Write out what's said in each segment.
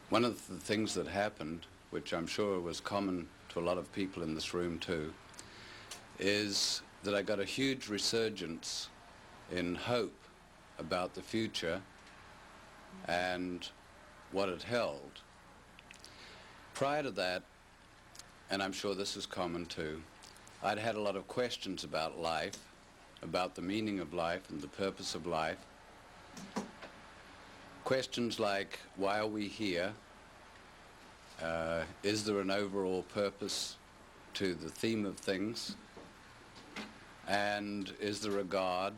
One of the things that happened, which I'm sure was common to a lot of people in this room too, is that I got a huge resurgence in hope about the future and what it held. Prior to that, and I'm sure this is common too, I'd had a lot of questions about life, about the meaning of life and the purpose of life. Questions like, why are we here? Is there an overall purpose to the theme of things? And is there a God?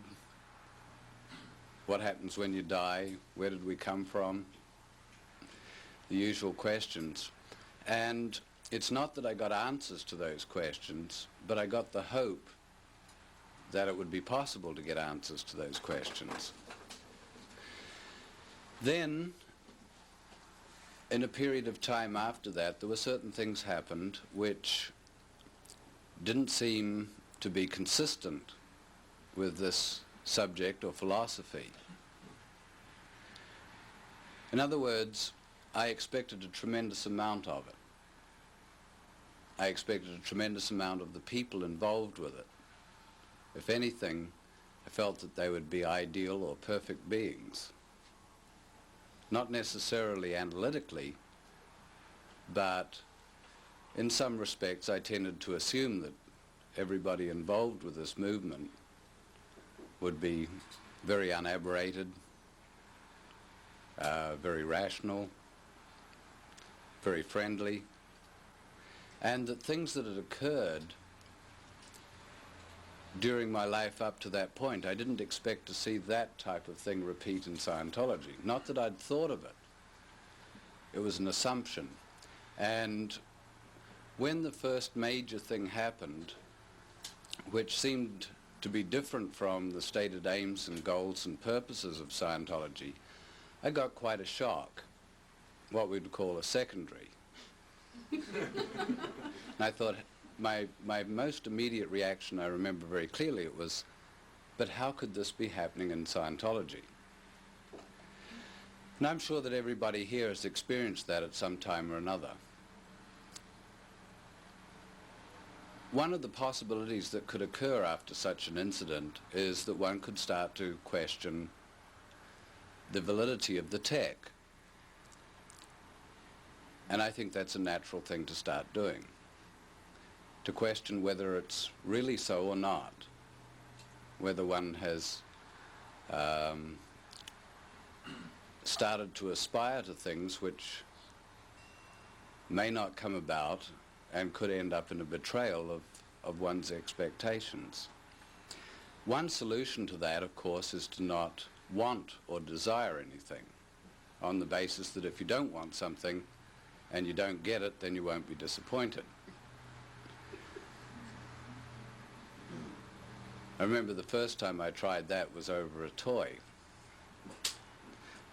What happens when you die? Where did we come from? The usual questions. And it's not that I got answers to those questions, but I got the hope that it would be possible to get answers to those questions. Then, in a period of time after that, there were certain things happened which didn't seem to be consistent with this subject or philosophy. In other words, I expected a tremendous amount of it. I expected a tremendous amount of the people involved with it. If anything, I felt that they would be ideal or perfect beings. Not necessarily analytically, but in some respects I tended to assume that everybody involved with this movement would be very unaberrated, very rational, very friendly, and that things that had occurred during my life up to that point, I didn't expect to see that type of thing repeat in Scientology. Not that I'd thought of it. It was an assumption. And when the first major thing happened, which seemed to be different from the stated aims and goals and purposes of Scientology, I got quite a shock, what we'd call a secondary. And I thought, my most immediate reaction, I remember very clearly, it was, but how could this be happening in Scientology? And I'm sure that everybody here has experienced that at some time or another. One of the possibilities that could occur after such an incident is that one could start to question the validity of the tech. And I think that's a natural thing to start doing, to question whether it's really so or not, whether one has started to aspire to things which may not come about and could end up in a betrayal of one's expectations. One solution to that, of course, is to not want or desire anything, on the basis that if you don't want something and you don't get it, then you won't be disappointed. I remember the first time I tried that was over a toy,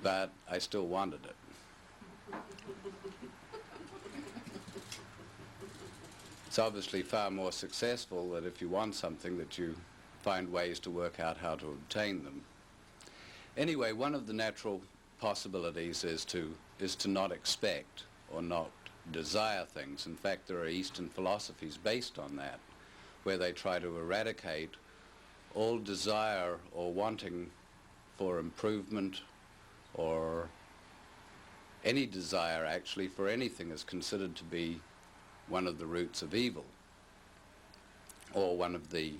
but I still wanted it. It's obviously far more successful that if you want something that you find ways to work out how to obtain them. Anyway, one of the natural possibilities is to not expect or not desire things. In fact, there are Eastern philosophies based on that, where they try to eradicate all desire or wanting for improvement, or any desire actually for anything is considered to be one of the roots of evil, or one of the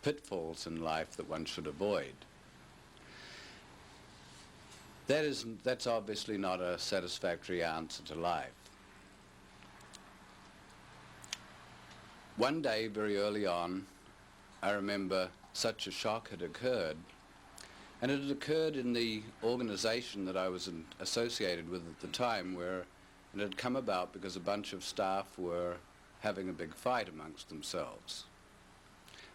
pitfalls in life that one should avoid. That's obviously not a satisfactory answer to life. One day, very early on, I remember such a shock had occurred, and it had occurred in the organization that I was associated with at the time, where it had come about because a bunch of staff were having a big fight amongst themselves.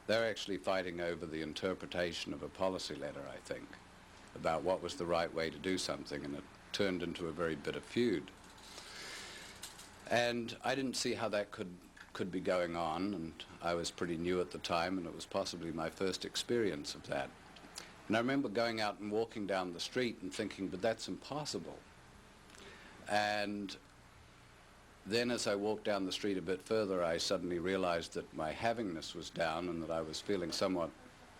They were actually fighting over the interpretation of a policy letter, I think, about what was the right way to do something, and it turned into a very bitter feud. And I didn't see how that could be going on, and I was pretty new at the time, and it was possibly my first experience of that. And I remember going out and walking down the street and thinking, but that's impossible. And then as I walked down the street a bit further, I suddenly realized that my havingness was down and that I was feeling somewhat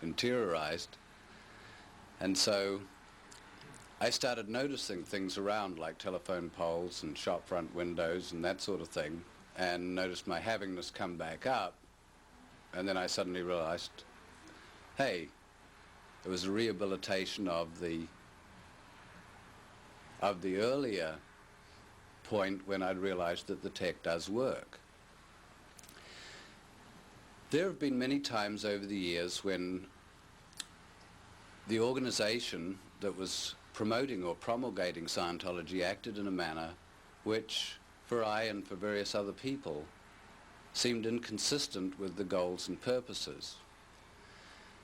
interiorized. And so I started noticing things around, like telephone poles and shop front windows and that sort of thing, and noticed my havingness come back up. And then I suddenly realized, hey, it was a rehabilitation of the earlier point when I'd realized that the tech does work. There have been many times over the years when the organization that was promoting or promulgating Scientology acted in a manner which, for I and for various other people, seemed inconsistent with the goals and purposes.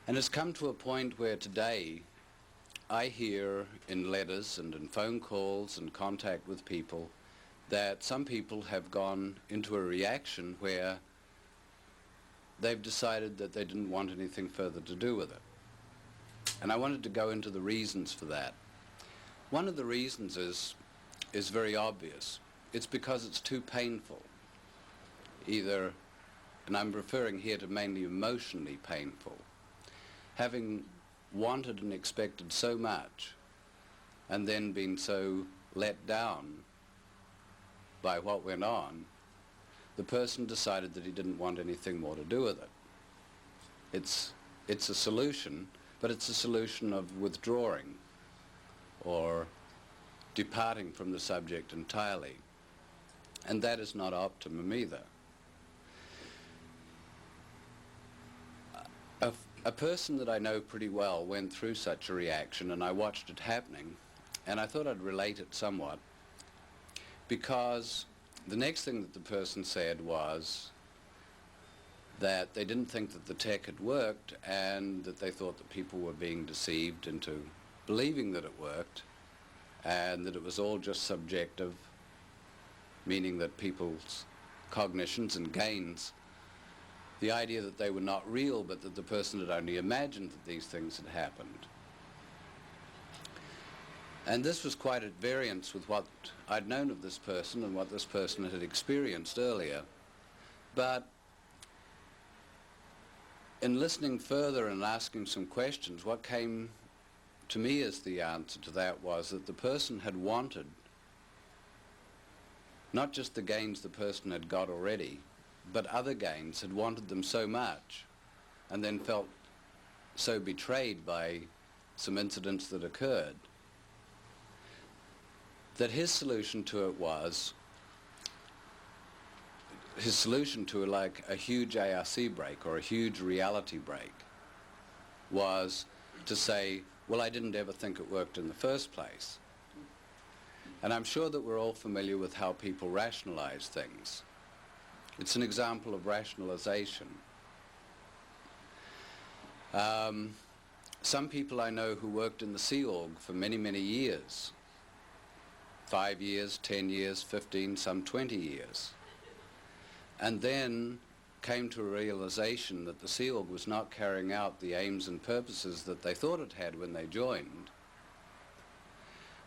And it's come to a point where today I hear in letters and in phone calls and contact with people that some people have gone into a reaction where they've decided that they didn't want anything further to do with it. And I wanted to go into the reasons for that. One of the reasons is very obvious. It's because it's too painful. Either, and I'm referring here to mainly emotionally painful, having wanted and expected so much and then been so let down by what went on, the person decided that he didn't want anything more to do with it. It's a solution, but it's a solution of withdrawing or departing from the subject entirely. And that is not optimum either. A person that I know pretty well went through such a reaction, and I watched it happening, and I thought I'd relate it somewhat, because the next thing that the person said was that they didn't think that the tech had worked, and that they thought that people were being deceived into believing that it worked, and that it was all just subjective, meaning that people's cognitions and gains, the idea that they were not real, but that the person had only imagined that these things had happened. And this was quite at variance with what I'd known of this person and what this person had experienced earlier. But in listening further and asking some questions, what came to me as the answer to that was that the person had wanted not just the gains the person had got already, but other gains, had wanted them so much, and then felt so betrayed by some incidents that occurred, that his solution to it was, his solution to it, like a huge ARC break or a huge reality break, was to say, well, I didn't ever think it worked in the first place. And I'm sure that we're all familiar with how people rationalize things. It's an example of rationalization. Some people I know who worked in the Sea Org for many, many years, 5 years, 10 years, 15, some 20 years, and then came to a realization that the Sea Org was not carrying out the aims and purposes that they thought it had when they joined,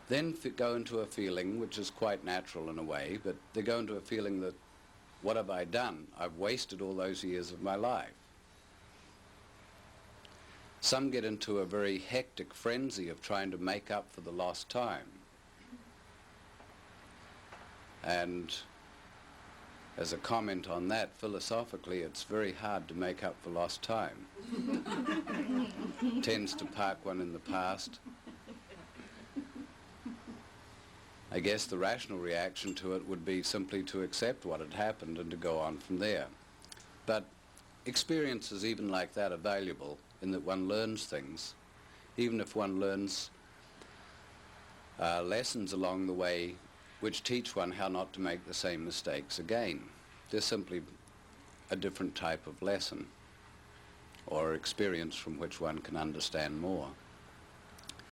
then go into a feeling, which is quite natural in a way, but they go into a feeling that, what have I done? I've wasted all those years of my life. Some get into a very hectic frenzy of trying to make up for the lost time. And as a comment on that, philosophically, it's very hard to make up for lost time. Tends to park one in the past. I guess the rational reaction to it would be simply to accept what had happened and to go on from there. But experiences even like that are valuable in that one learns things, even if one learns lessons along the way which teach one how not to make the same mistakes again. They're simply a different type of lesson or experience from which one can understand more.